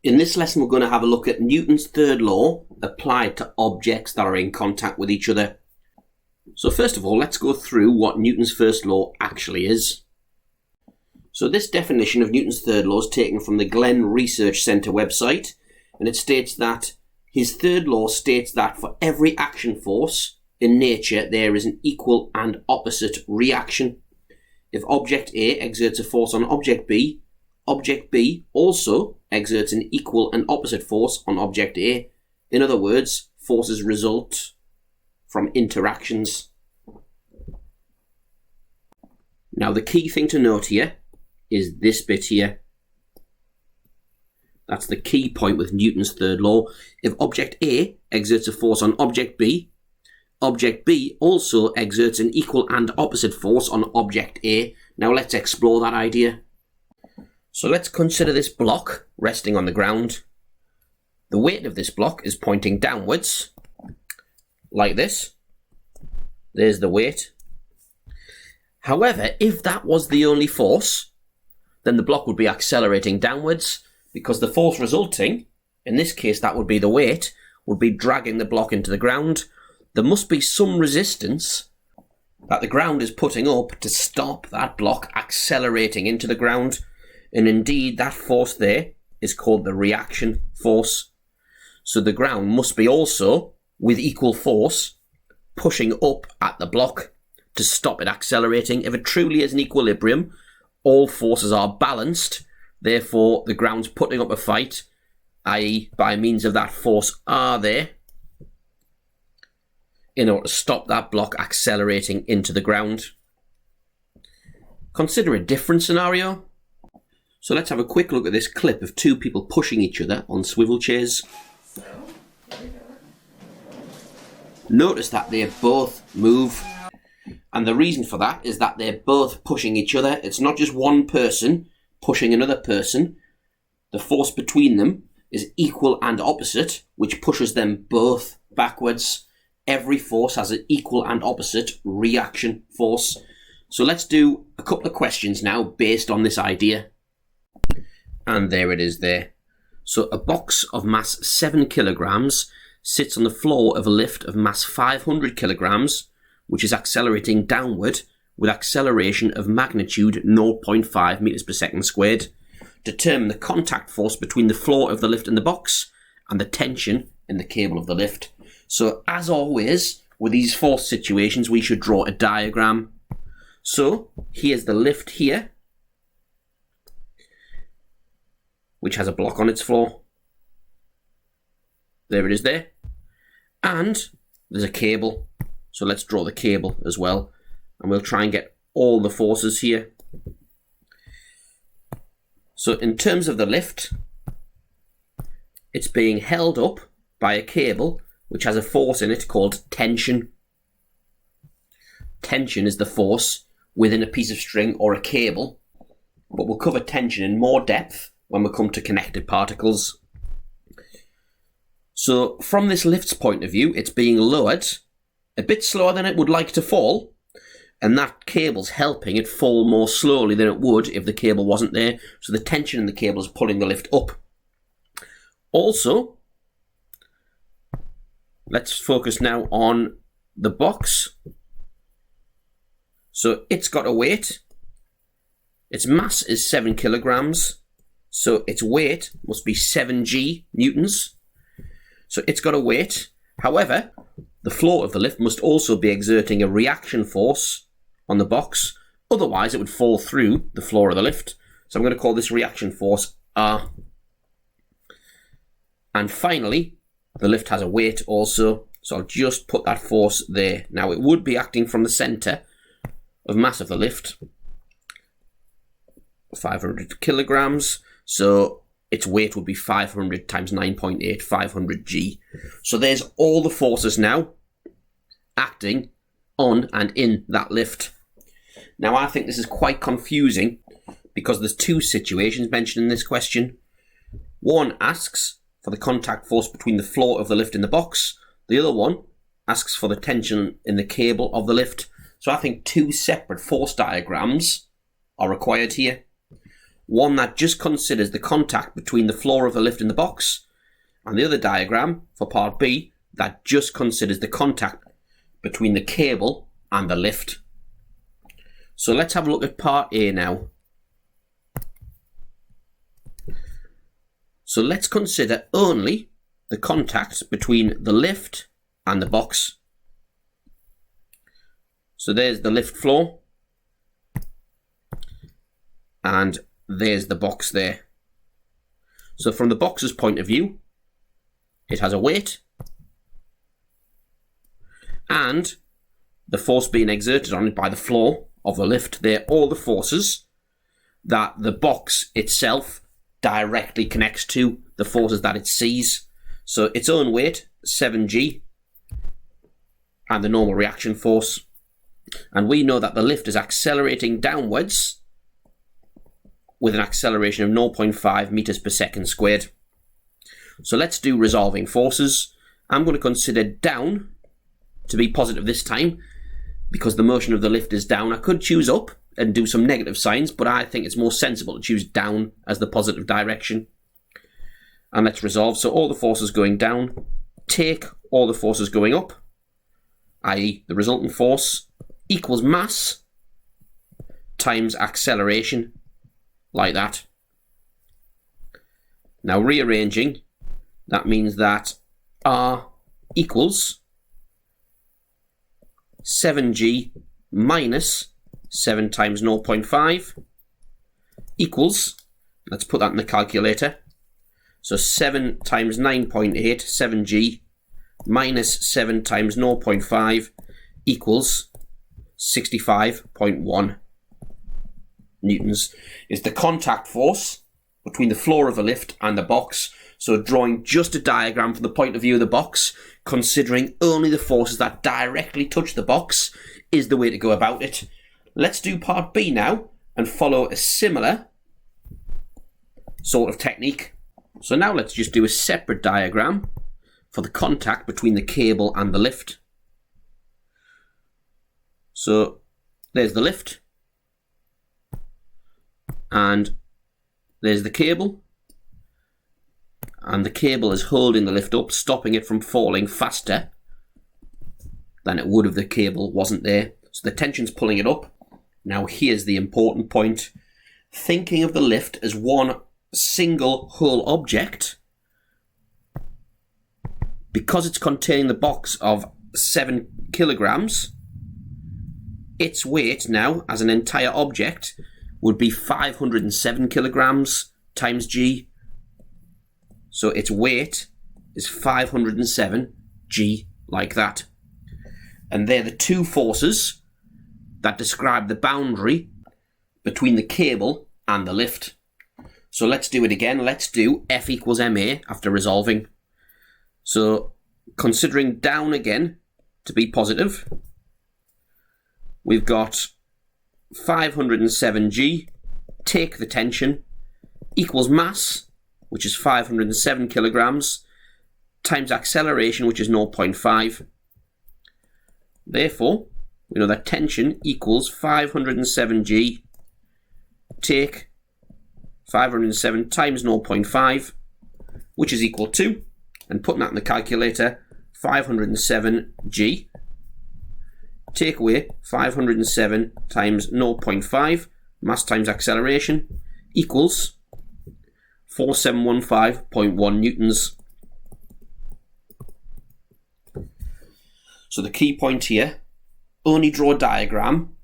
In this lesson, we're going to have a look at Newton's third law applied to objects that are in contact with each other. So first of all, let's go through what Newton's first law actually is. So this definition of Newton's third law is taken from the Glenn Research Centre website, and it states that his third law states that for every action force in nature, there is an equal and opposite reaction. If object A exerts a force on object B also exerts an equal and opposite force on object A. In other words, forces result from interactions. Now the key thing to note here is this bit here. That's the key point with Newton's third law. If object A exerts a force on object B also exerts an equal and opposite force on object A. Now let's explore that idea. So let's consider this block resting on the ground. The weight of this block is pointing downwards, like this. There's the weight. However, if that was the only force, then the block would be accelerating downwards, because the force resulting, in this case that would be the weight, would be dragging the block into the ground. There must be some resistance that the ground is putting up to stop that block accelerating into the ground. And indeed, that force there is called the reaction force. So the ground must be also, with equal force, pushing up at the block to stop it accelerating. If it truly is an equilibrium, all forces are balanced. Therefore, the ground's putting up a fight, i.e. by means of that force R there, in order to stop that block accelerating into the ground. Consider a different scenario. So let's have a quick look at this clip of two people pushing each other on swivel chairs. Notice that they both move, and the reason for that is that they're both pushing each other. It's not just one person pushing another person. The force between them is equal and opposite, which pushes them both backwards. Every force has an equal and opposite reaction force. So let's do a couple of questions now based on this idea. And there it is there. So a box of mass 7 kilograms sits on the floor of a lift of mass 500 kilograms, which is accelerating downward with acceleration of magnitude 0.5 meters per second squared. Determine the contact force between the floor of the lift and the box and the tension in the cable of the lift. So as always, with these force situations, we should draw a diagram. So here's the lift here, which has a block on its floor. There it is there. And there's a cable. So let's draw the cable as well. And we'll try and get all the forces here. So in terms of the lift, it's being held up by a cable which has a force in it called tension. Tension is the force within a piece of string or a cable, but we'll cover tension in more depth when we come to connected particles. So from this lift's point of view, it's being lowered a bit slower than it would like to fall, and that cable's helping it fall more slowly than it would if the cable wasn't there. So the tension in the cable is pulling the lift up. Also, let's focus now on the box. So it's got a weight. Its mass is 7 kilograms. So its weight must be 7g newtons. So it's got a weight. However, the floor of the lift must also be exerting a reaction force on the box. Otherwise, it would fall through the floor of the lift. So I'm going to call this reaction force R. And finally, the lift has a weight also. So I'll just put that force there. Now, it would be acting from the centre of mass of the lift, 500 kilograms. So its weight would be 500 times 9.8, 500g. So there's all the forces now acting on and in that lift. Now I think this is quite confusing because there's two situations mentioned in this question. One asks for the contact force between the floor of the lift and the box. The other one asks for the tension in the cable of the lift. So I think two separate force diagrams are required here. one that just considers the contact between the floor of the lift and the box, and the other diagram for part B that just considers the contact between the cable and the lift. So let's have a look at part A now. So let's consider only the contact between the lift and the box. So there's the lift floor, and there's the box there. So from the box's point of view, it has a weight, and the force being exerted on it by the floor of the lift. They're all the forces that the box itself directly connects to, the forces that it sees. So its own weight, 7G, and the normal reaction force. And we know that the lift is accelerating downwards with an acceleration of 0.5 meters per second squared. So let's do resolving forces. I'm going to consider down to be positive this time because the motion of the lift is down. I could choose up and do some negative signs, but I think it's more sensible to choose down as the positive direction. And let's resolve. So all the forces going down take all the forces going up, i.e. the resultant force equals mass times acceleration, like that. Now rearranging, that means that R equals 7G minus 7 times 0.5 equals, let's put that in the calculator, so 7 times 9.8, 7G minus 7 times 0.5 equals 65.1 newtons is the contact force between the floor of the lift and the box. So drawing just a diagram from the point of view of the box, considering only the forces that directly touch the box, is the way to go about it. Let's do part B now and follow a similar sort of technique. So now let's just do a separate diagram for the contact between the cable and the lift. So there's the lift, and there's the cable, and the cable is holding the lift up, stopping it from falling faster than it would if the cable wasn't there. So the tension's pulling it up. Now here's the important point. Thinking of the lift as one single whole object, because it's containing the box of 7 kilograms, its weight now as an entire object would be 507 kilograms times G. So its weight is 507 G, like that. And they're the two forces that describe the boundary between the cable and the lift. So let's do it again. Let's do F equals ma after resolving. So considering down again to be positive, we've got 507 G, take the tension, equals mass, which is 507 kilograms, times acceleration, which is 0.5. Therefore, we know that tension equals 507 G, take 507 times 0.5, which is equal to, and putting that in the calculator, 507 G, take away 507 times 0.5, mass times acceleration, equals 4715.1 newtons. So the key point here, only draw a diagram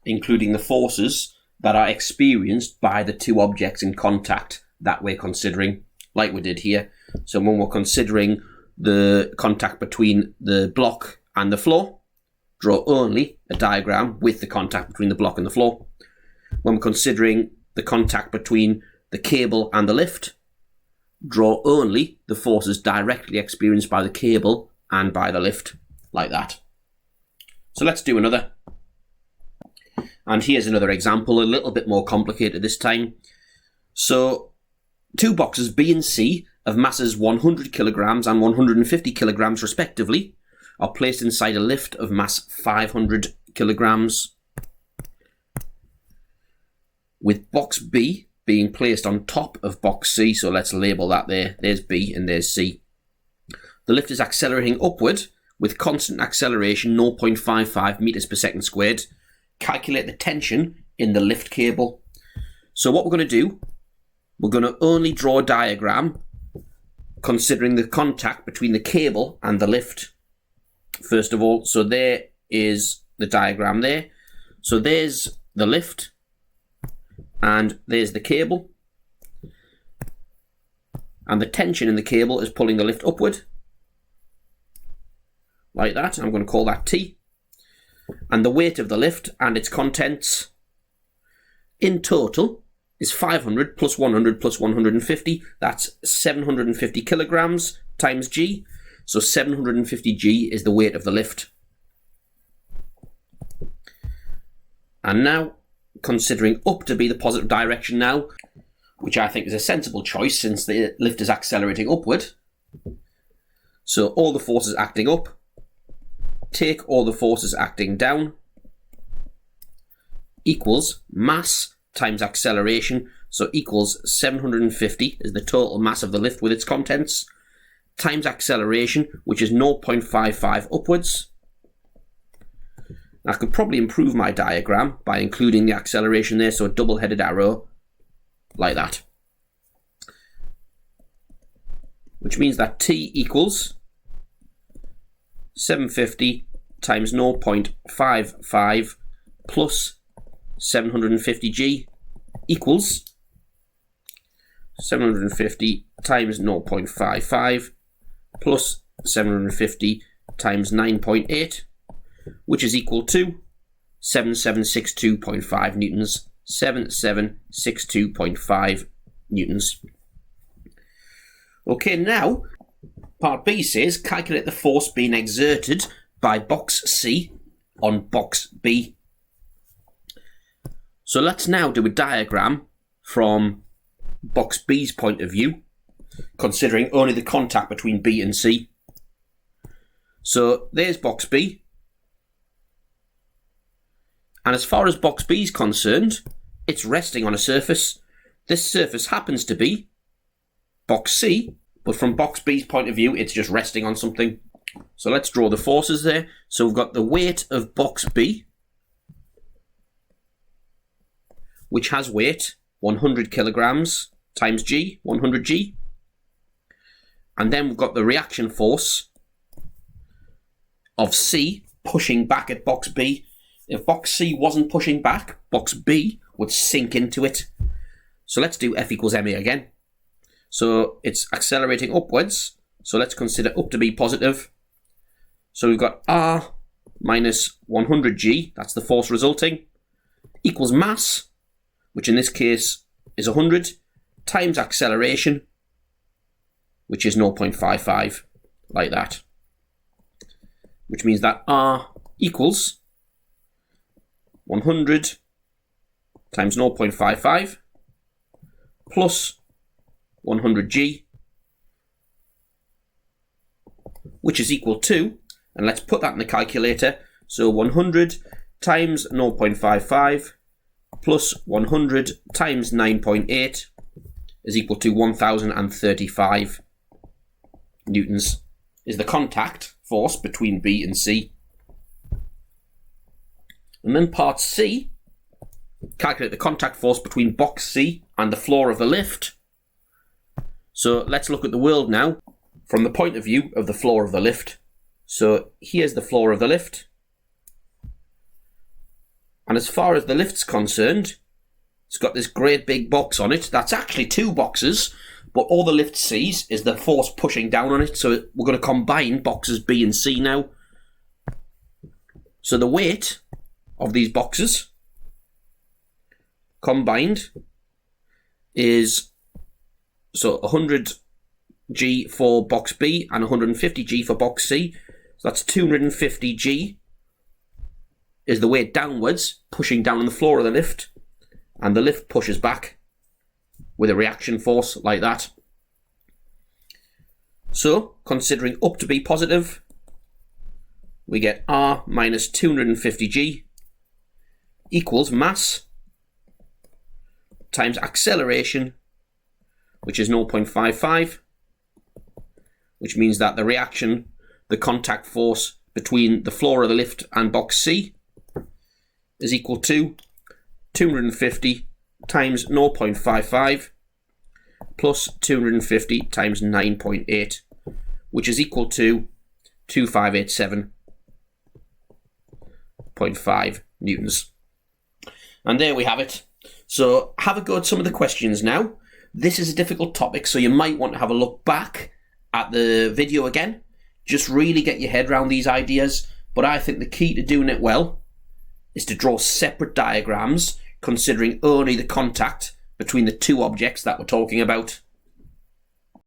including the forces that are experienced by the two objects in contact that we're considering, like we did here. So when we're considering the contact between the block and the floor, draw only a diagram with the contact between the block and the floor. When we're considering the contact between the cable and the lift, draw only the forces directly experienced by the cable and by the lift, like that. So let's do another. And here's another example, a little bit more complicated this time. So two boxes B and C of masses 100 kilograms and 150 kilograms respectively are placed inside a lift of mass 500 kilograms. With box B being placed on top of box C, so let's label that there. There's B and there's C. The lift is accelerating upward with constant acceleration 0.55 meters per second squared. Calculate the tension in the lift cable. So what we're going to do, we're going to only draw a diagram considering the contact between the cable and the lift. First of all, so there is the diagram there. So there's the lift and there's the cable. And the tension in the cable is pulling the lift upward. Like that. I'm going to call that T. And the weight of the lift and its contents in total is 500 plus 100 plus 150. That's 750 kilograms times G. So 750 G is the weight of the lift. And now, considering up to be the positive direction now, which I think is a sensible choice since the lift is accelerating upward. So all the forces acting up, take all the forces acting down, equals mass times acceleration, so equals 750 is the total mass of the lift with its contents, times acceleration, which is 0.55 upwards. I could probably improve my diagram by including the acceleration there, so a double-headed arrow, like that. Which means that T equals 750 times 0.55 plus 750G equals 750 times 0.55 plus 750 times 9.8, which is equal to 7762.5 newtons. 7762.5 newtons. Okay, now part B says calculate the force being exerted by box C on box B. So let's now do a diagram from box B's point of view, considering only the contact between B and C. So there's box B. And as far as box B is concerned, it's resting on a surface. This surface happens to be box C, but from box B's point of view, it's just resting on something. So let's draw the forces there. So we've got the weight of box B, which has weight 100 kilograms times G, 100G. And then we've got the reaction force of C pushing back at box B. If box C wasn't pushing back, box B would sink into it. So let's do F equals ma again. So it's accelerating upwards. So let's consider up to be positive. So we've got R minus 100G, that's the force resulting, equals mass, which in this case is 100, times acceleration, which is 0.55, like that. Which means that R equals 100 times 0.55 plus 100G, which is equal to, and let's put that in the calculator, so 100 times 0.55 plus 100 times 9.8 is equal to 1035 newtons, is the contact force between B and C. And then part C, calculate the contact force between box C and the floor of the lift. So let's look at the world now from the point of view of the floor of the lift. So here's the floor of the lift. And as far as the lift's concerned, it's got this great big box on it. That's actually two boxes, but all the lift sees is the force pushing down on it. So we're going to combine boxes B and C now. So the weight of these boxes combined is, so 100G for box B and 150G for box C. So that's 250G is the weight downwards, pushing down on the floor of the lift, and the lift pushes back with a reaction force like that. So, considering up to be positive, we get R minus 250G equals mass times acceleration, which is 0.55, which means that the reaction, the contact force between the floor of the lift and box C is equal to 250 times 0.55 plus 250 times 9.8, which is equal to 2587.5 newtons. And there we have it. So have a go at some of the questions now. This is a difficult topic, so you might want to have a look back at the video again. Just really get your head around these ideas. But I think the key to doing it well is to draw separate diagrams, considering only the contact between the two objects that we're talking about.